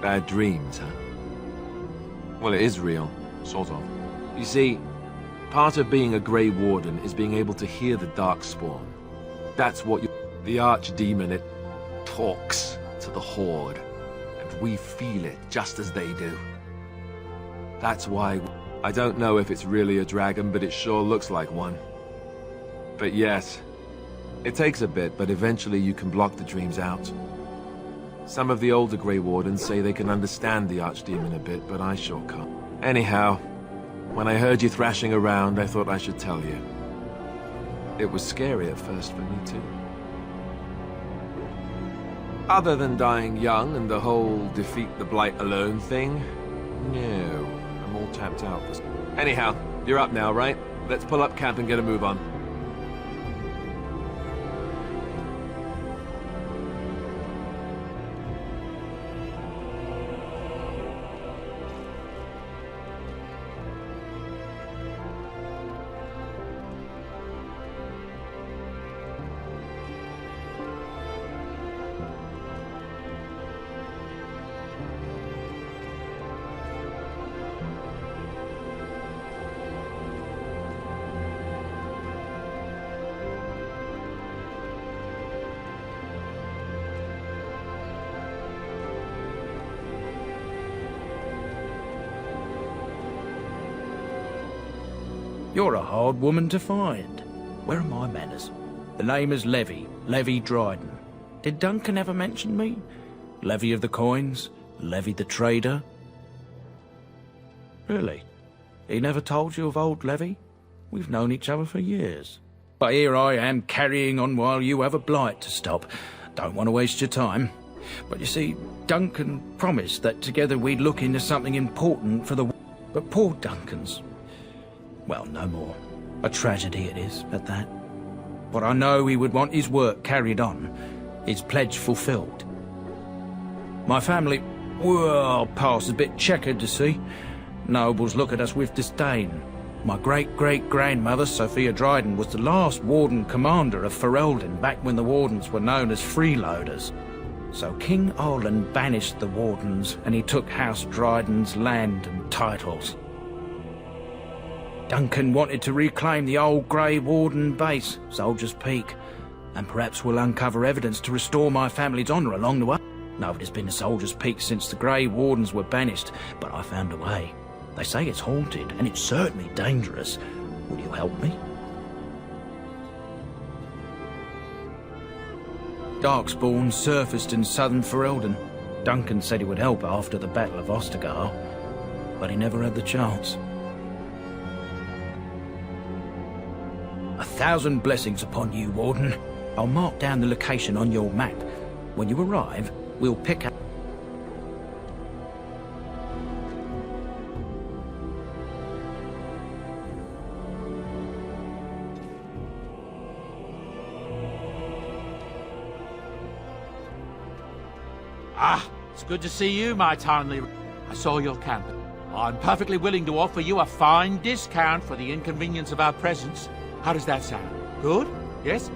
Bad dreams, huh? Well, it is real, sort of. You see, part of being a Grey Warden is being able to hear the Darkspawn. That's what the Archdemon, it talks to the Horde, and we feel it just as they do. That's why I don't know if it's really a dragon, but it sure looks like one. But yes, it takes a bit, but eventually you can block the dreams out. Some of the older Grey Wardens say they can understand the Archdemon a bit, but I sure can't. Anyhow, when I heard you thrashing around, I thought I should tell you. It was scary at first for me too. Other than dying young and the whole defeat the Blight alone thing, no, I'm all tapped out. Anyhow, you're up now, right? Let's pull up camp and get a move on. You're a hard woman to find. Where are my manners? The name is Levy, Levy Dryden. Did Duncan ever mention me? Levy of the coins? Levy the trader? Really? He never told you of old Levy? We've known each other for years. But here I am carrying on while you have a blight to stop. Don't want to waste your time. But you see, Duncan promised that together we'd look into something important for the... But poor Duncan's... well, no more. A tragedy it is, at that. But I know he would want his work carried on, his pledge fulfilled. My family, well, past is a bit checkered to see. Nobles look at us with disdain. My great-great-grandmother, Sophia Dryden, was the last Warden Commander of Ferelden back when the Wardens were known as freeloaders. So King Olin banished the Wardens, and he took House Dryden's land and titles. Duncan wanted to reclaim the old Grey Warden base, Soldier's Peak, and perhaps we'll uncover evidence to restore my family's honour along the way. Nobody's been to Soldier's Peak since the Grey Wardens were banished, but I found a way. They say it's haunted, and it's certainly dangerous. Will you help me? Darkspawn surfaced in southern Ferelden. Duncan said he would help after the Battle of Ostagar, but he never had the chance. 1,000 blessings upon you, Warden. I'll mark down the location on your map. When you arrive, we'll pick up... Ah, it's good to see you, my timely... I saw your camp. I'm perfectly willing to offer you a fine discount for the inconvenience of our presence. How does that sound? Good? Yes?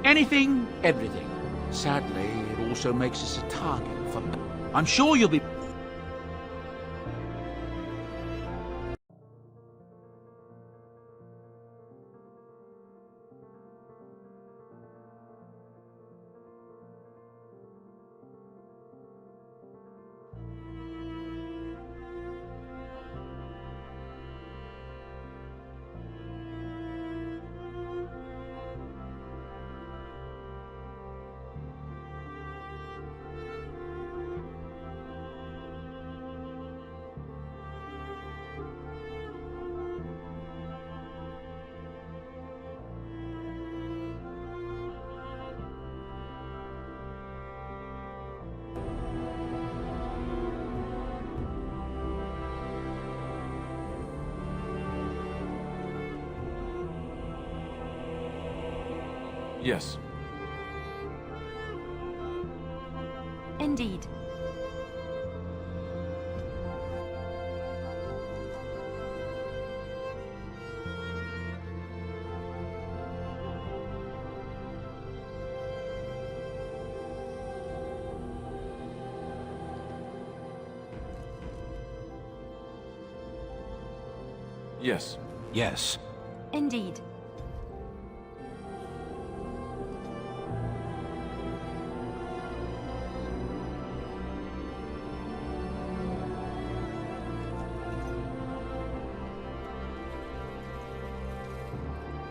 Anything, everything. Sadly, it also makes us a target for... I'm sure you'll be... Yes. Indeed. Yes. Yes. Indeed.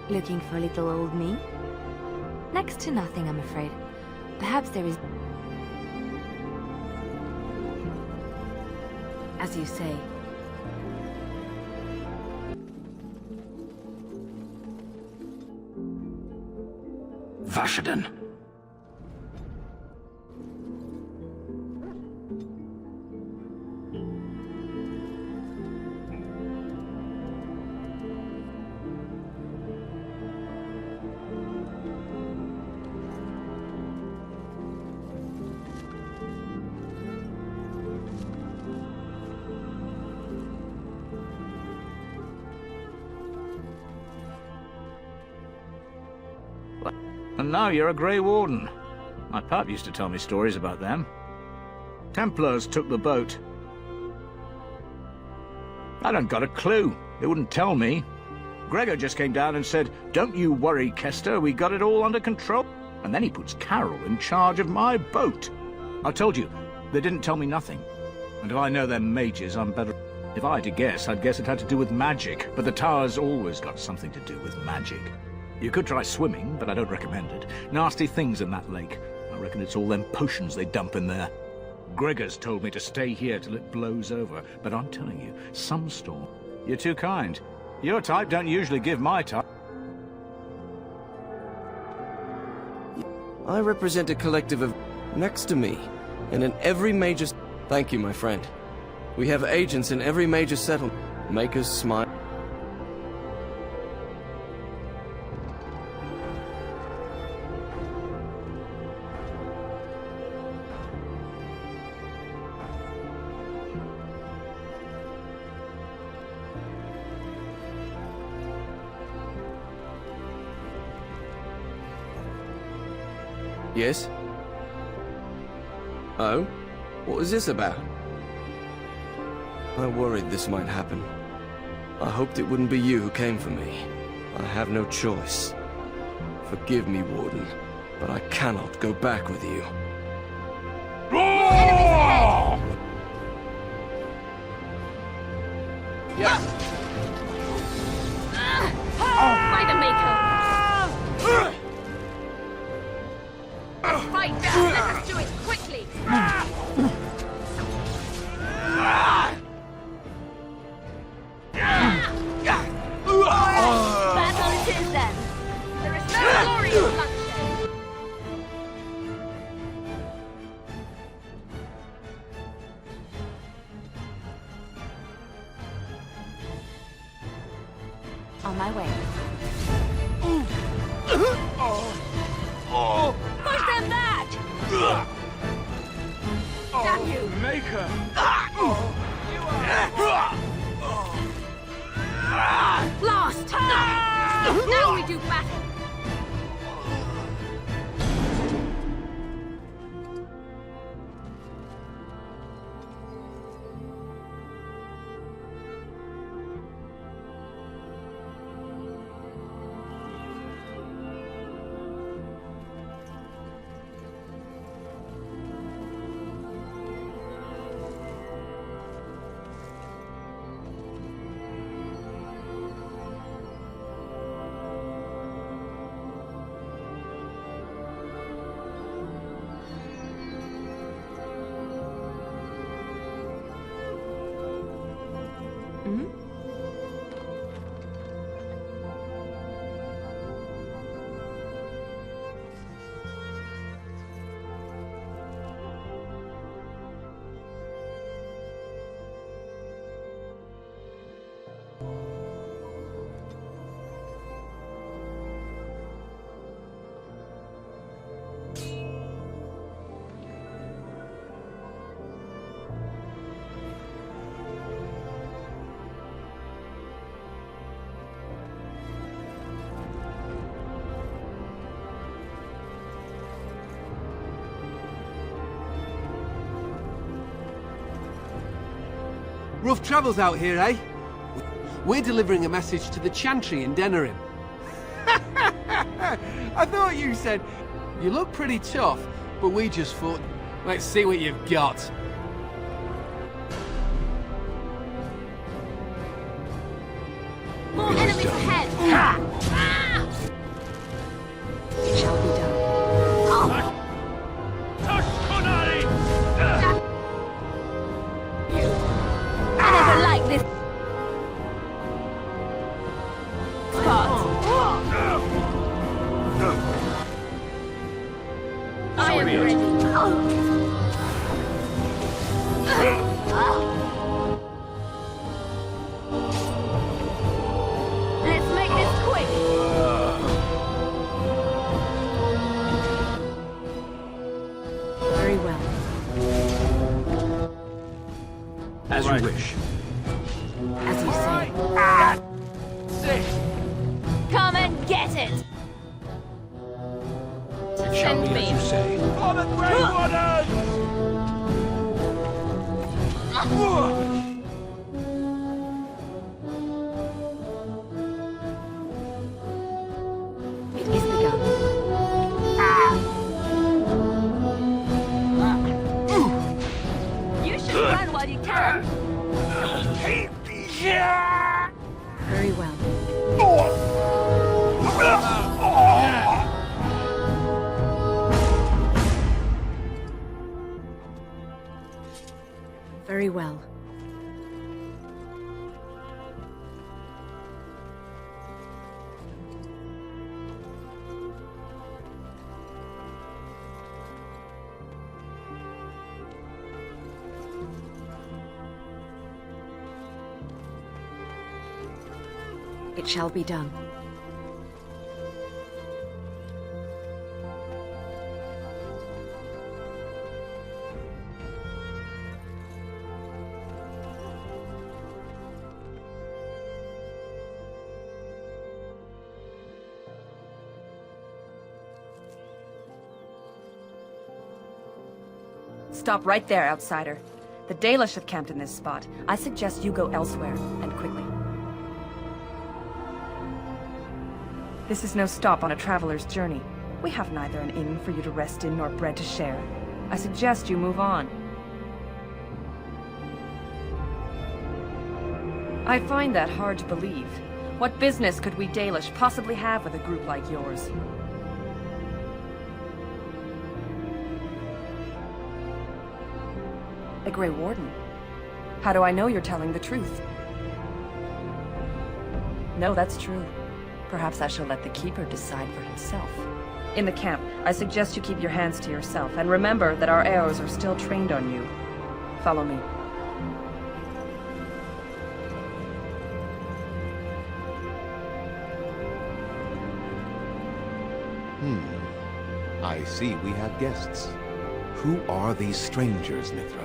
Looking for little old me? Next to nothing, I'm afraid. Perhaps there is... As you say. Vashaden. And now you're a Grey Warden. My pap used to tell me stories about them. Templars took the boat. I don't got a clue. They wouldn't tell me. Gregor just came down and said, "Don't you worry, Kester, we got it all under control." And then he puts Carol in charge of my boat. I told you, they didn't tell me nothing. And if I know they're mages, I'm better... If I had to guess, I'd guess it had to do with magic. But the tower's always got something to do with magic. You could try swimming, but I don't recommend it. Nasty things in that lake. I reckon it's all them potions they dump in there. Gregor's told me to stay here till it blows over, but I'm telling you, some storm... You're too kind. Your type don't usually give my type. I represent a collective of... next to me, and in every major... Thank you, my friend. We have agents in every major settlement. Make us smile. Yes? Oh? What was this about? I worried this might happen. I hoped it wouldn't be you who came for me. I have no choice. Forgive me, Warden, but I cannot go back with you. Yeah. By the Maker! Fight! Let us do it quickly! Battle it is then! There is no glory in bloodshed! On my way. Push them back! Damn you! Maker! Lost! Now we do battle! Rough travels out here, eh? We're delivering a message to the Chantry in Denerim. I thought you said, you look pretty tough, but we just thought, let's see what you've got. More enemies ahead! It shall be done. I never liked this spot. I am ready. Let's make this quick. Very well. As you wish. As you say. Come and get it. It shall be as you say. It is begun. You should run while you can. Very well. Very well. It shall be done. Stop right there, outsider. The Dalish have camped in this spot. I suggest you go elsewhere, and quickly. This is no stop on a traveler's journey. We have neither an inn for you to rest in nor bread to share. I suggest you move on. I find that hard to believe. What business could we Dalish possibly have with a group like yours? A Grey Warden? How do I know you're telling the truth? No, that's true. Perhaps I shall let the Keeper decide for himself. In the camp, I suggest you keep your hands to yourself, and remember that our arrows are still trained on you. Follow me. I see we have guests. Who are these strangers, Mithra?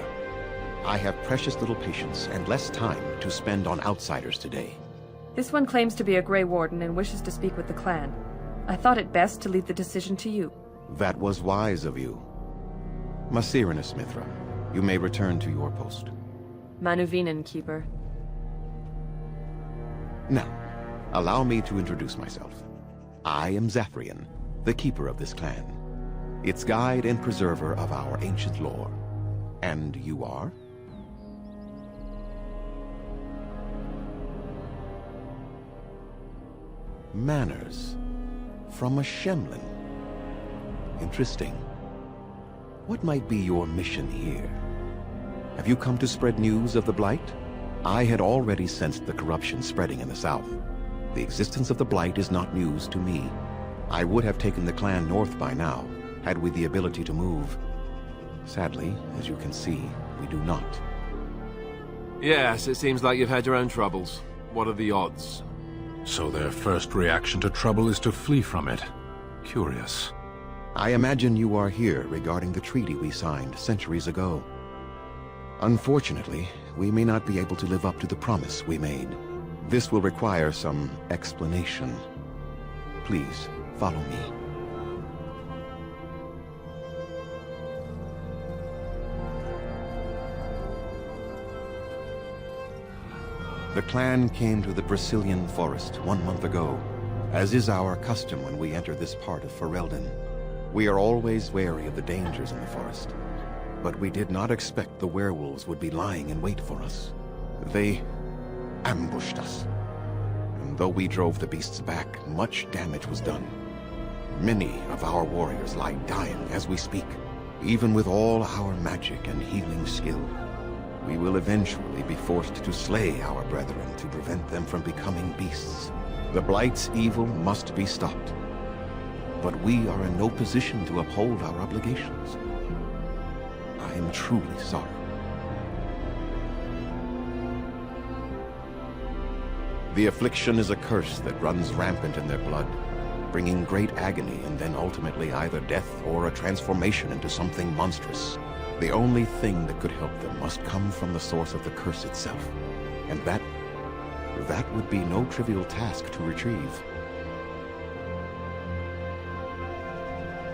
I have precious little patience and less time to spend on outsiders today. This one claims to be a Grey Warden and wishes to speak with the clan. I thought it best to leave the decision to you. That was wise of you. Masirinus, Mithra, you may return to your post. Manuvinen, Keeper. Now, allow me to introduce myself. I am Zafrian, the keeper of this clan, its guide and preserver of our ancient lore. And you are? Manners. From a Shemlin. Interesting. What might be your mission here? Have you come to spread news of the Blight? I had already sensed the corruption spreading in the south. The existence of the Blight is not news to me. I would have taken the clan north by now, had we the ability to move. Sadly, as you can see, we do not. Yes, it seems like you've had your own troubles. What are the odds? So their first reaction to trouble is to flee from it. Curious. I imagine you are here regarding the treaty we signed centuries ago. Unfortunately, we may not be able to live up to the promise we made. This will require some explanation. Please, follow me. The clan came to the Brazilian forest 1 month ago, as is our custom when we enter this part of Ferelden. We are always wary of the dangers in the forest, but we did not expect the werewolves would be lying in wait for us. They ambushed us, and though we drove the beasts back, much damage was done. Many of our warriors lie dying as we speak. Even with all our magic and healing skill, we will eventually be forced to slay our brethren to prevent them from becoming beasts. The Blight's evil must be stopped, but we are in no position to uphold our obligations. I am truly sorry. The affliction is a curse that runs rampant in their blood, bringing great agony and then ultimately either death or a transformation into something monstrous. The only thing that could help them must come from the source of the curse itself, and that would be no trivial task to retrieve.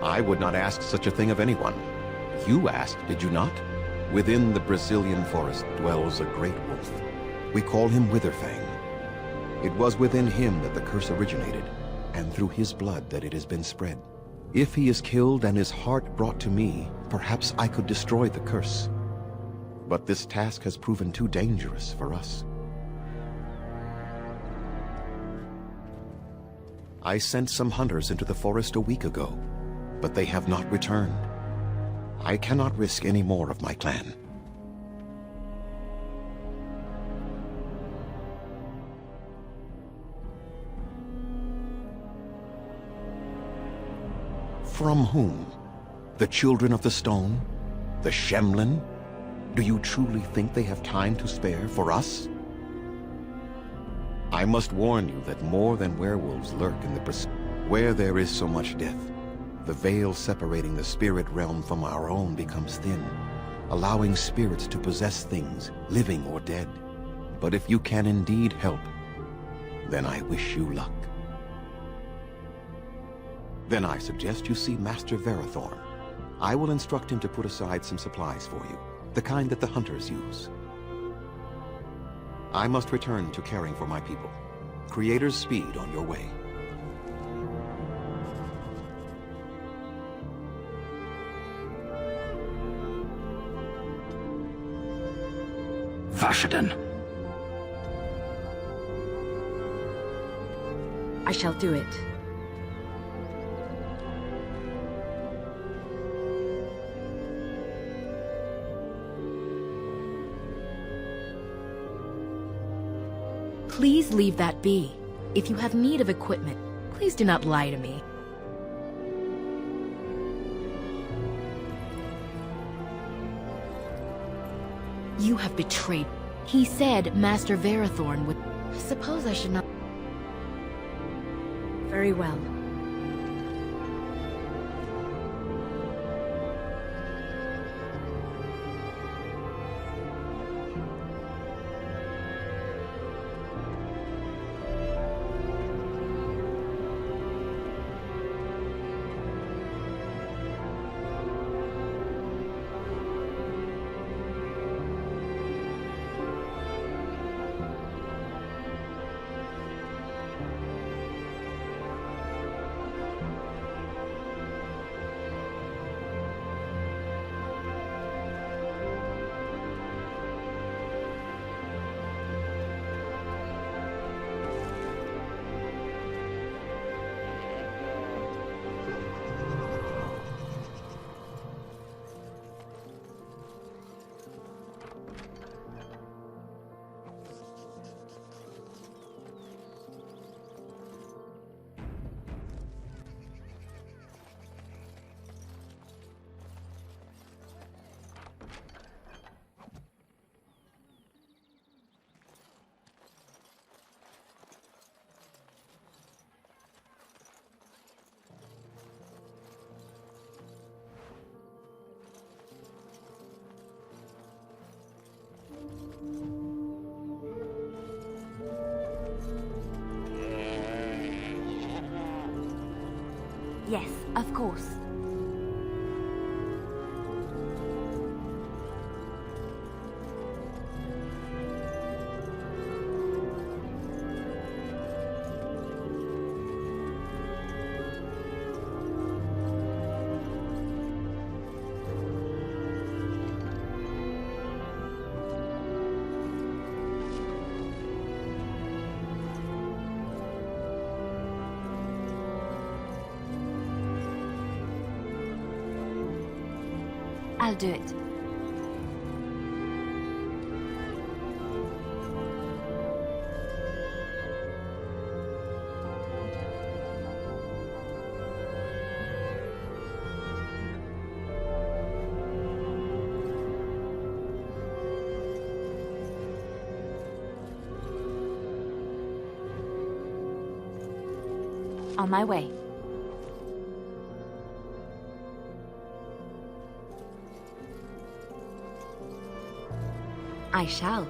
I would not ask such a thing of anyone. You asked, did you not? Within the Brazilian forest dwells a great wolf. We call him Witherfang. It was within him that the curse originated, and through his blood that it has been spread. If he is killed and his heart brought to me, perhaps I could destroy the curse. But this task has proven too dangerous for us. I sent some hunters into the forest a week ago, but they have not returned. I cannot risk any more of my clan. From whom? The Children of the Stone? The Shemlin? Do you truly think they have time to spare for us? I must warn you that more than werewolves lurk in the where there is so much death. The veil separating the spirit realm from our own becomes thin, allowing spirits to possess things, living or dead. But if you can indeed help, then I wish you luck. Then I suggest you see Master Verathorn. I will instruct him to put aside some supplies for you, the kind that the hunters use. I must return to caring for my people. Creator's speed on your way. Vashaden. I shall do it. Please leave that be. If you have need of equipment, please do not lie to me. You have betrayed. He said Master Verathorn would... I suppose I should not... Very well. Yes, of course. I'll do it. On my way. I shall.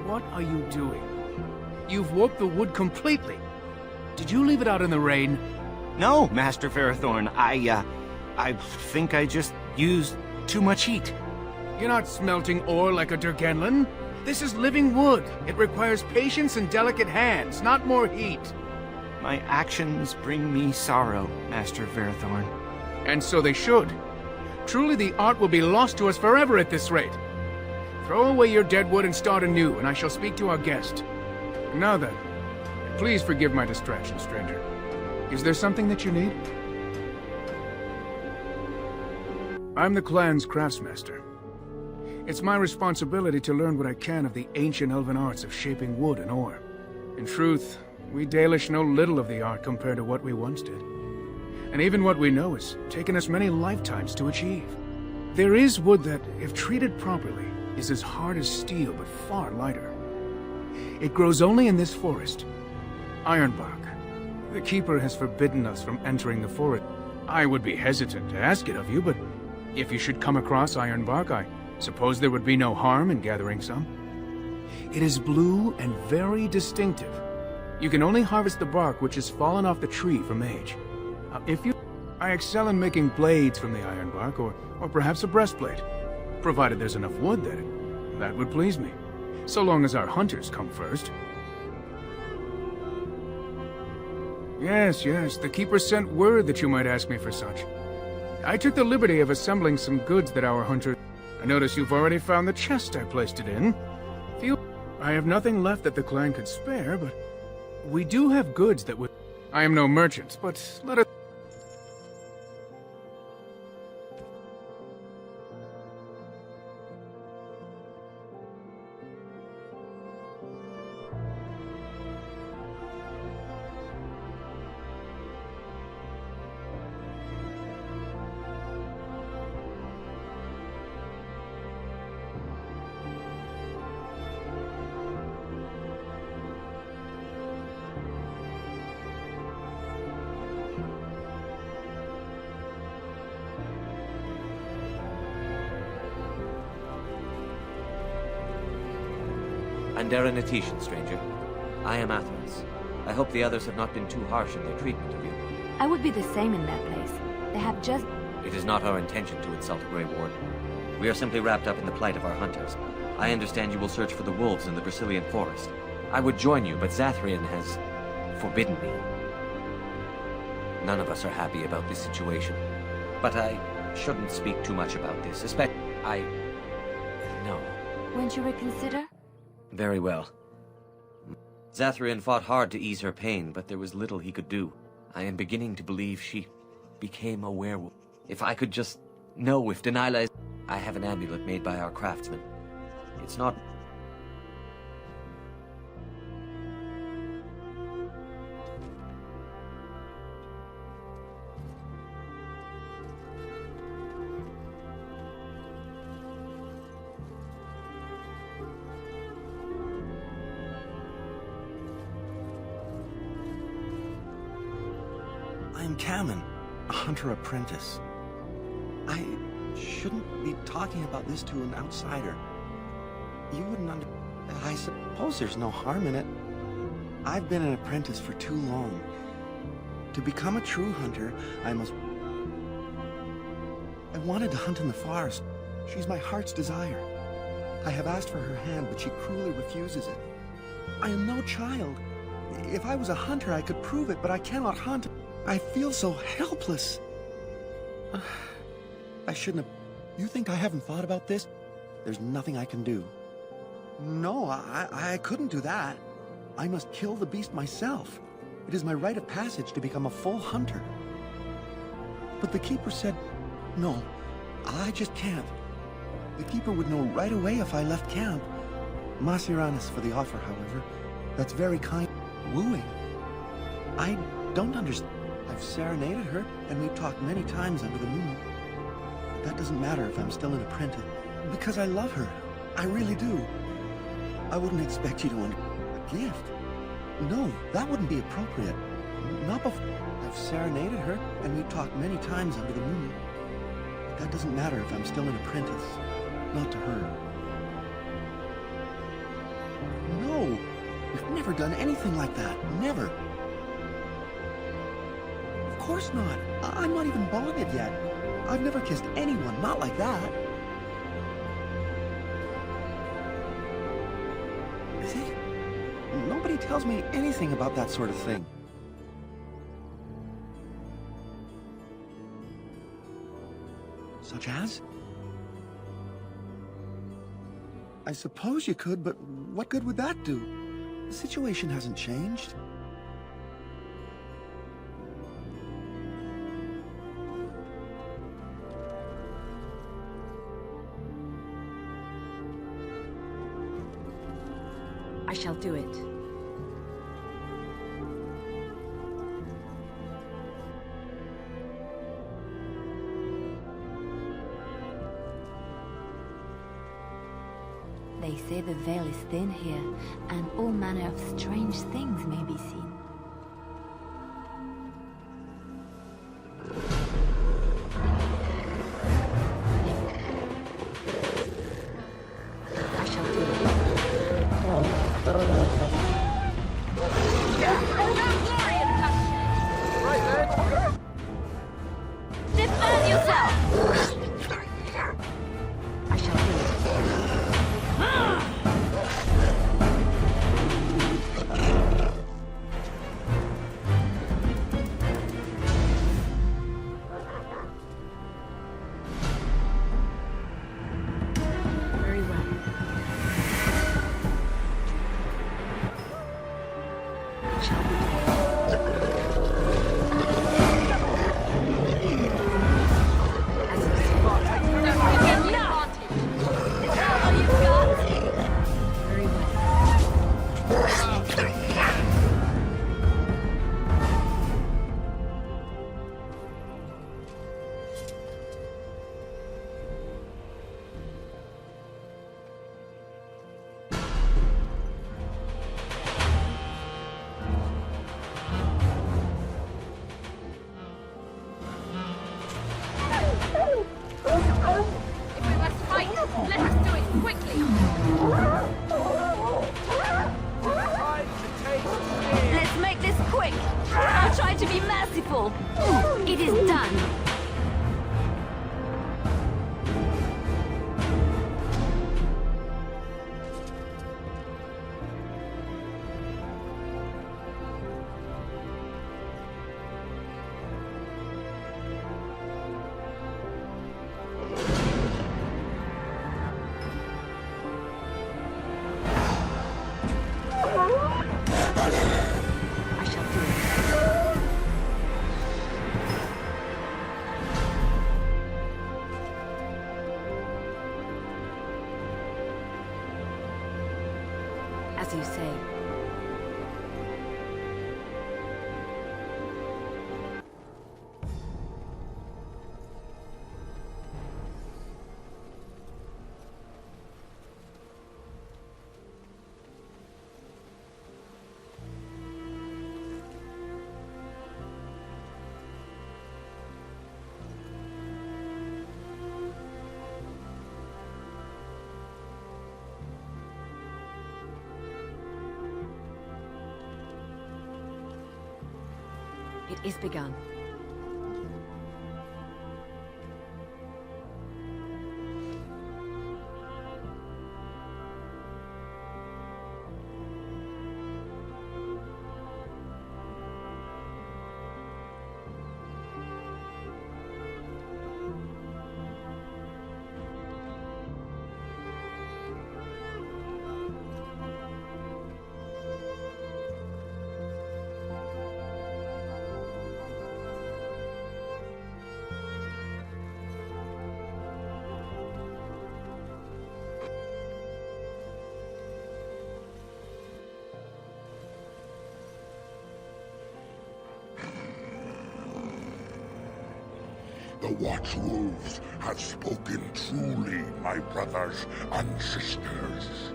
What are you doing? You've warped the wood completely. Did you leave it out in the rain? No, Master Ferrothorn. I think I just used too much heat. You're not smelting ore like a Durgenlin. This is living wood. It requires patience and delicate hands, not more heat. My actions bring me sorrow, Master Ferrothorn. And so they should. Truly the art will be lost to us forever at this rate. Throw away your dead wood and start anew, and I shall speak to our guest. Now then, please forgive my distraction, stranger. Is there something that you need? I'm the clan's craftsmaster. It's my responsibility to learn what I can of the ancient elven arts of shaping wood and ore. In truth, we Dalish know little of the art compared to what we once did. And even what we know has taken us many lifetimes to achieve. There is wood that, if treated properly, is as hard as steel but far lighter. It grows only in this forest. Ironbark. The Keeper has forbidden us from entering the forest. I would be hesitant to ask it of you, but if you should come across Ironbark, I suppose there would be no harm in gathering some. It is blue and very distinctive. You can only harvest the bark which has fallen off the tree from age. I excel in making blades from the ironbark, or perhaps a breastplate. Provided there's enough wood, that would please me. So long as our hunters come first. Yes, the Keeper sent word that you might ask me for such. I took the liberty of assembling some goods that our hunters... I notice you've already found the chest I placed it in. I have nothing left that the clan could spare, but... we do have goods that would... I am no merchant, but let us... I'm Darren Atishan, stranger. I am Athos. I hope the others have not been too harsh in their treatment of you. I would be the same in their place. They have just... It is not our intention to insult a Grey Warden. We are simply wrapped up in the plight of our hunters. I understand you will search for the wolves in the Brazilian forest. I would join you, but Zathrian has forbidden me. None of us are happy about this situation. But I shouldn't speak too much about this, especially... No. Won't you reconsider? Very well. Zathrian fought hard to ease her pain, but there was little he could do. I am beginning to believe she became a werewolf. If I could just know if Delilah is... I have an amulet made by our craftsman. It's not... I'm Kamen, a hunter apprentice. I shouldn't be talking about this to an outsider. You wouldn't I suppose there's no harm in it. I've been an apprentice for too long. To become a true hunter, I wanted to hunt in the forest. She's my heart's desire. I have asked for her hand, but she cruelly refuses it. I am no child. If I was a hunter, I could prove it, but I cannot hunt. I feel so helpless. I shouldn't have... You think I haven't thought about this? There's nothing I can do. No, I couldn't do that. I must kill the beast myself. It is my rite of passage to become a full hunter. But the Keeper said, no, I just can't. The Keeper would know right away if I left camp. Masiranis for the offer, however. That's very kind. Wooing. I don't understand. I've serenaded her, and we've talked many times under the moon. But that doesn't matter if I'm still an apprentice. Because I love her. I really do. I wouldn't expect you to a gift. No, that wouldn't be appropriate. Not before. I've serenaded her, and we've talked many times under the moon. But that doesn't matter if I'm still an apprentice. Not to her. No! We've never done anything like that. Never. Of course not. I'm not even bonded yet. I've never kissed anyone, not like that. Is it? Nobody tells me anything about that sort of thing. Such as? I suppose you could, but what good would that do? The situation hasn't changed. I shall do it. They say the veil is thin here, and all manner of strange things may be seen. I shall do it. Right then. Defend yourself! I shall do it. Very well. Shall we? If we must fight, let us do it quickly. Let's make this quick. I'll try to be merciful. It is done. I shall do it. As you say. It is begun. The Watchwolves have spoken truly, my brothers and sisters.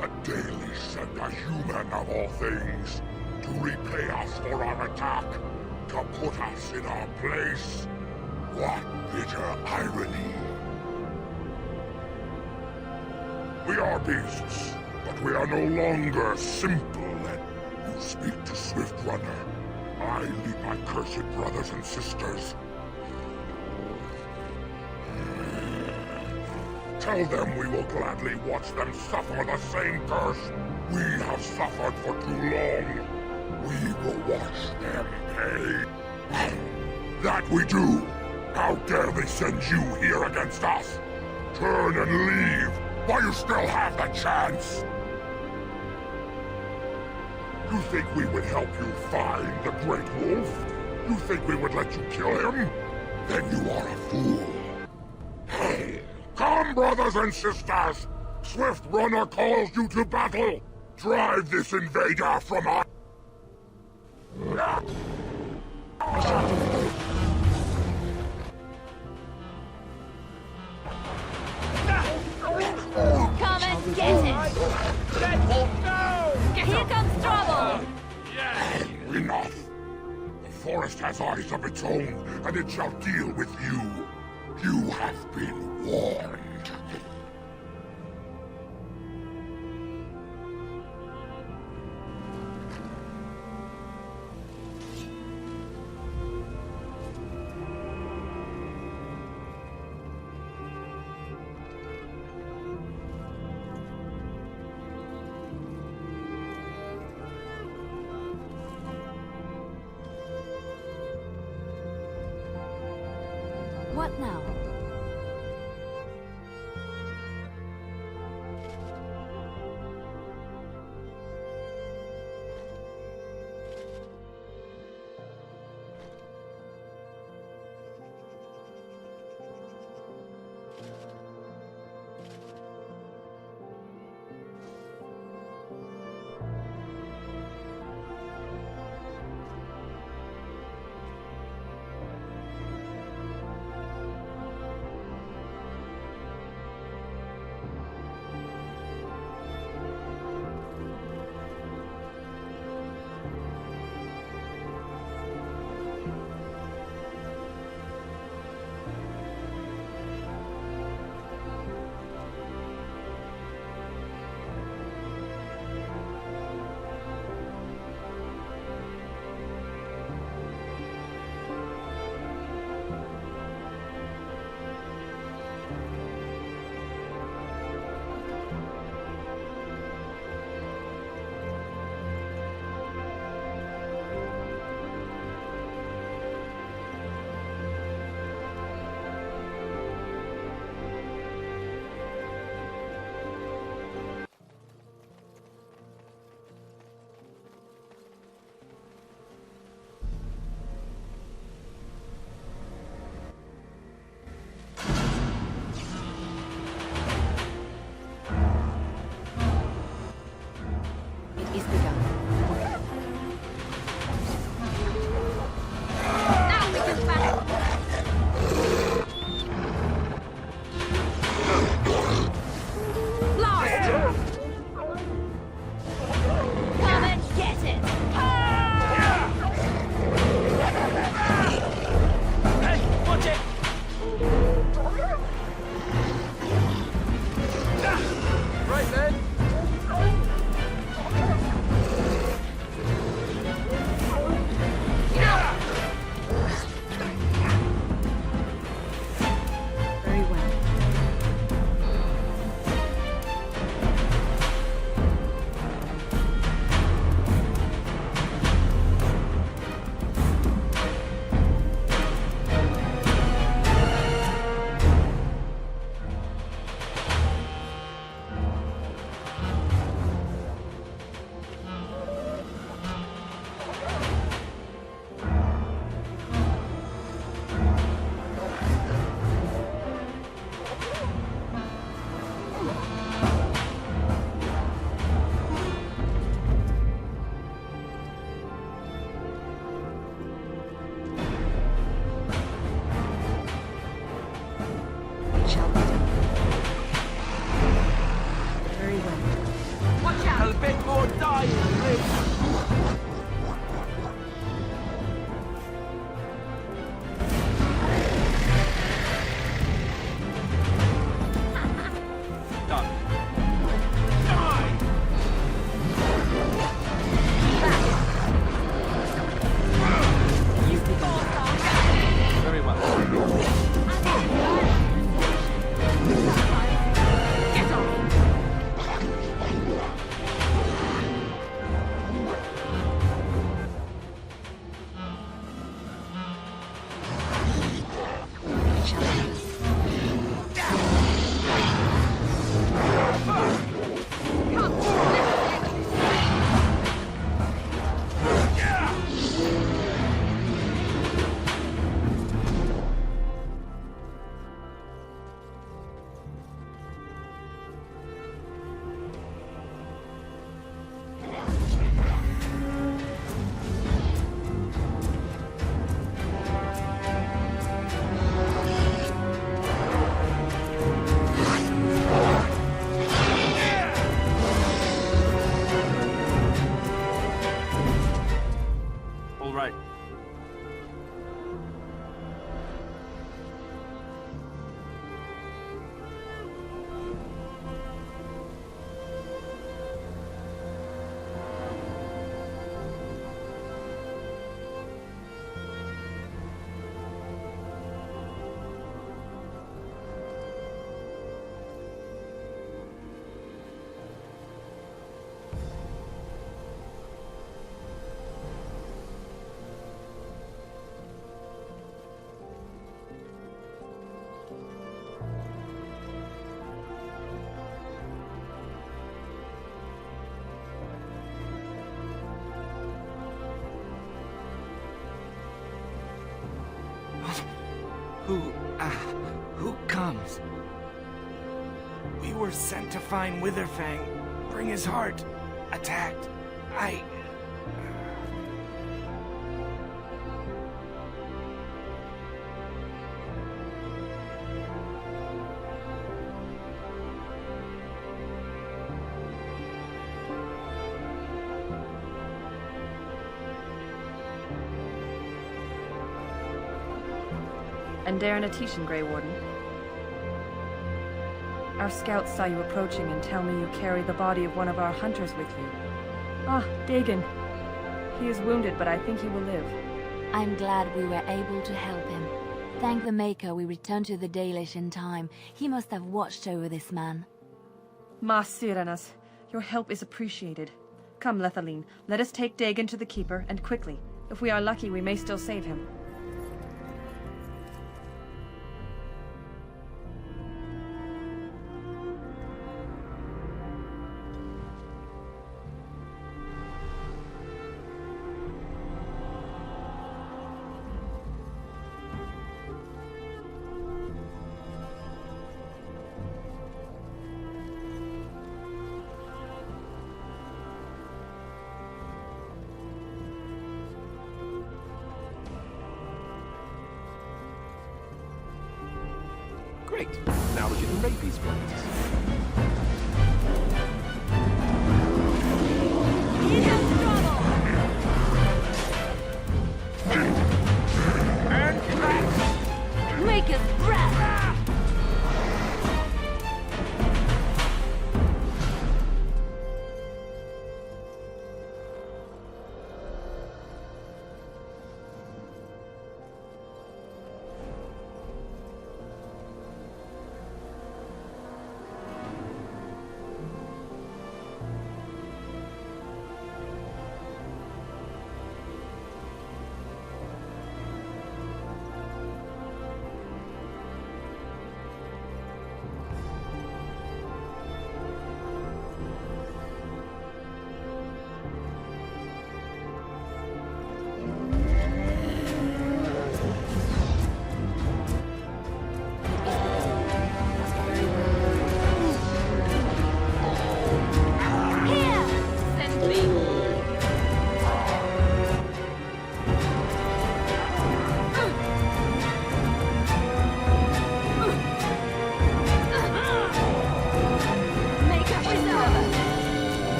A daily sent a human of all things to repay us for our attack, to put us in our place. What bitter irony. We are beasts, but we are no longer simple. You speak to Swift Runner. I lead my cursed brothers and sisters. Tell them we will gladly watch them suffer the same curse we have suffered for too long. We will watch them pay. That we do. How dare they send you here against us? Turn and leave while you still have the chance. You think we would help you find the Great Wolf? You think we would let you kill him? Then you are a fool. Hey, come, brothers and sisters! Swift Runner calls you to battle! Drive this invader from us! Come and get it! Here comes trouble! Enough! The forest has eyes of its own, and it shall deal with you. You have been warned. What now? bit more dying, please. Who comes? We were sent to find Witherfang. Bring his heart. Attacked. And Darren Atishan, Grey Warden. Our scouts saw you approaching and tell me you carry the body of one of our hunters with you. Ah, Dagon. He is wounded, but I think he will live. I'm glad we were able to help him. Thank the Maker we returned to the Dalish in time. He must have watched over this man. Mas Syranas, your help is appreciated. Come, Lethaline, let us take Dagon to the Keeper, and quickly. If we are lucky, we may still save him. Great. Now we can rate these planes. Make us breath!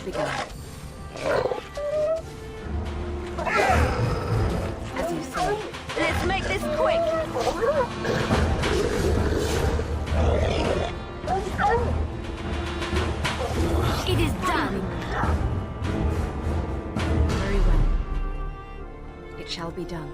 begun. As you say. Let's make this quick. It is done. Very well. It shall be done.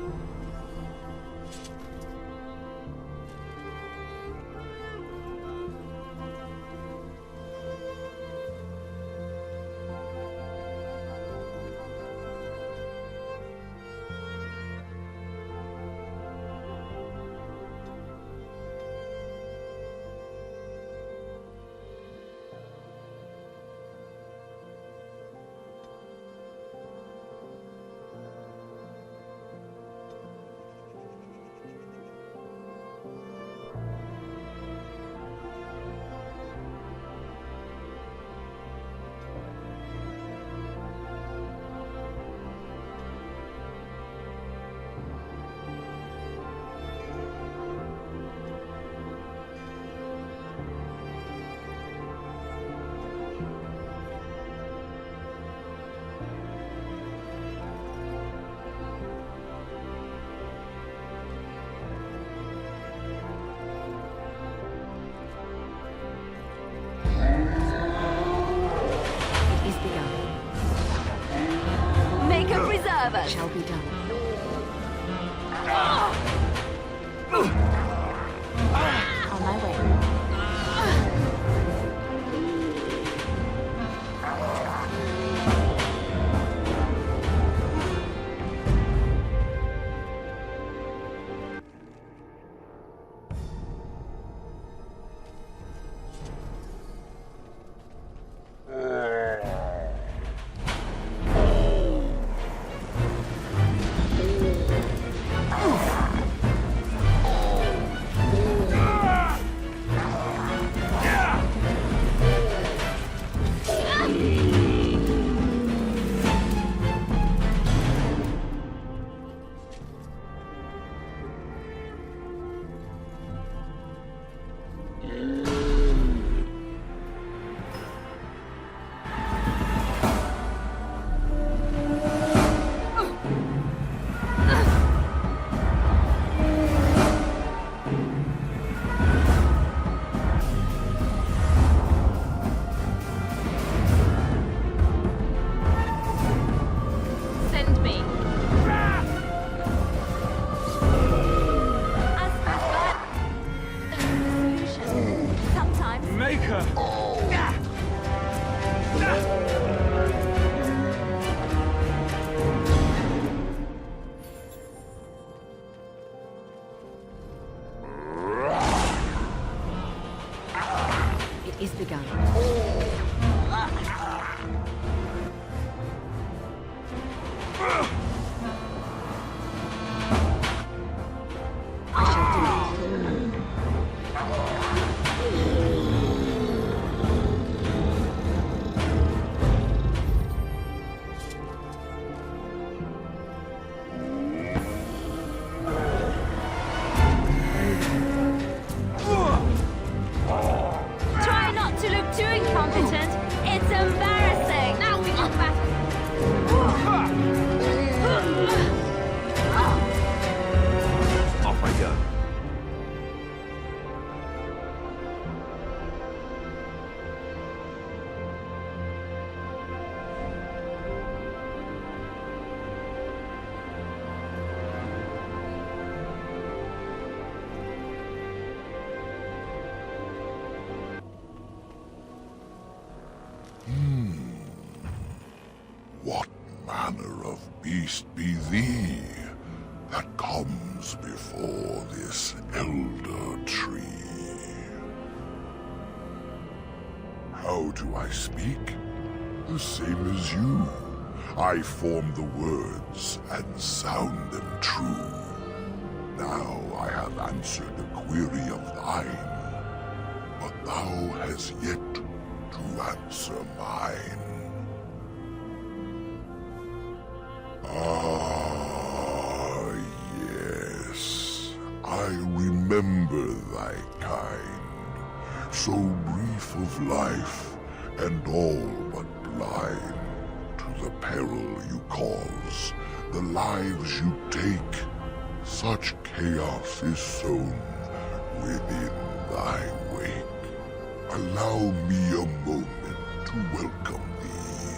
Make a preserver. It shall be done. On my way. Send me. Sometimes. Maker! It is begun. Try not to look too incompetent. It's embarrassing. Now we look back. Off I go. What manner of beast be thee that comes before this elder tree? How do I speak? The same as you. I form the words and sound them true. Now I have answered a query of thine, but thou hast yet to answer mine. Ah, yes. I remember thy kind. So brief of life, and all but blind to the peril you cause, the lives you take. Such chaos is sown within thy wake. Allow me a moment to welcome thee.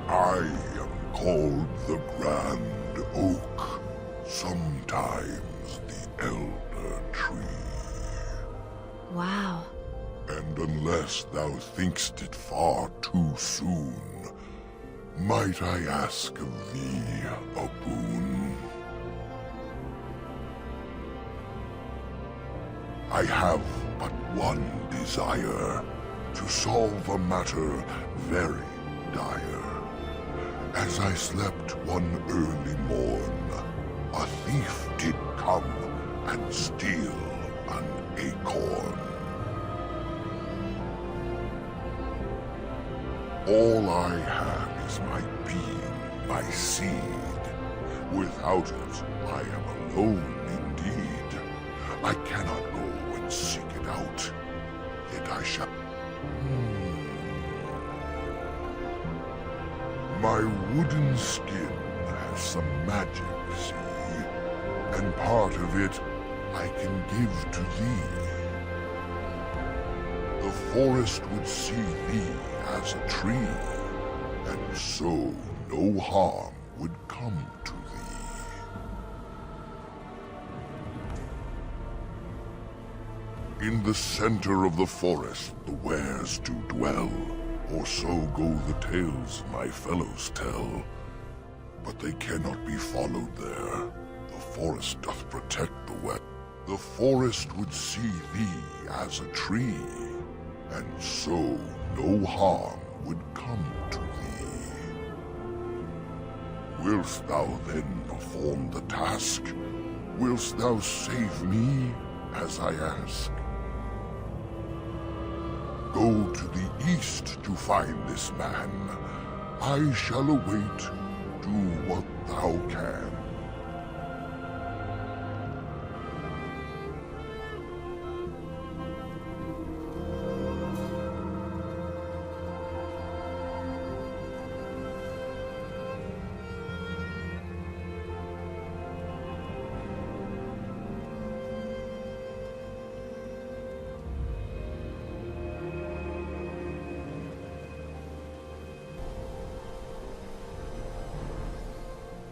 I am called the Grand Oak, sometimes the Elder Tree. Wow. And unless thou think'st it far too soon, might I ask of thee a boon? I have but one desire, to solve a matter very dire. As I slept one early morn, a thief did come and steal an acorn. All I have is my being, my seed. Without it, I am alone indeed. I cannot go and seek it out, yet I shall... My wooden skin has some magic, see? And part of it I can give to thee. The forest would see thee as a tree, and so no harm would come to thee. In the center of the forest the wares do dwell, or so go the tales my fellows tell. But they cannot be followed there. The forest doth protect the wet. The forest would see thee as a tree, and so no harm would come to thee. Wilt thou then perform the task? Wilt thou save me as I ask? Go to the east to find this man. I shall await. Do what thou can.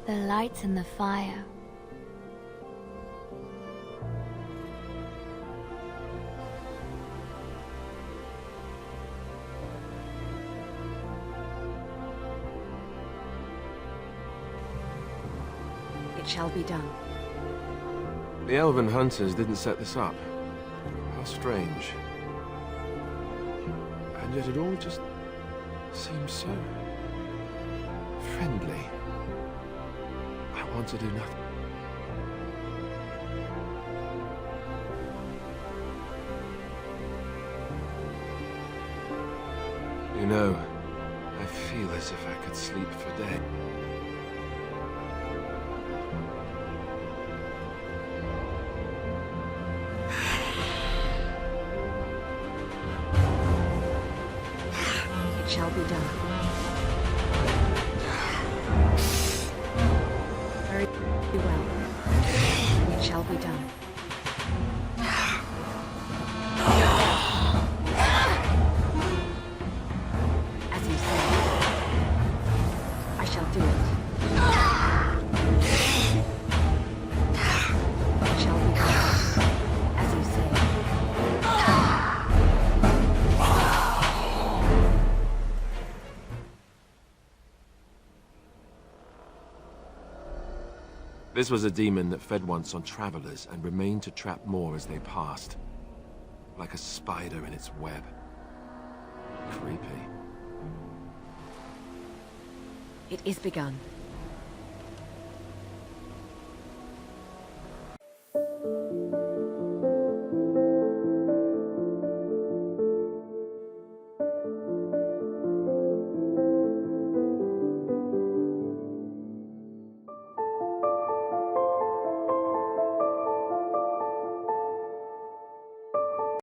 The lights in the fire. It shall be done. The Elven Hunters didn't set this up. How strange. And yet it all just seems so friendly. I want to do nothing. You know, I feel as if I could sleep for days. It shall be done. Very well. It shall be done. As you say, I shall do it. It shall be done. As you say. This was a demon that fed once on travelers and remained to trap more as they passed. Like a spider in its web. Creepy. It is begun.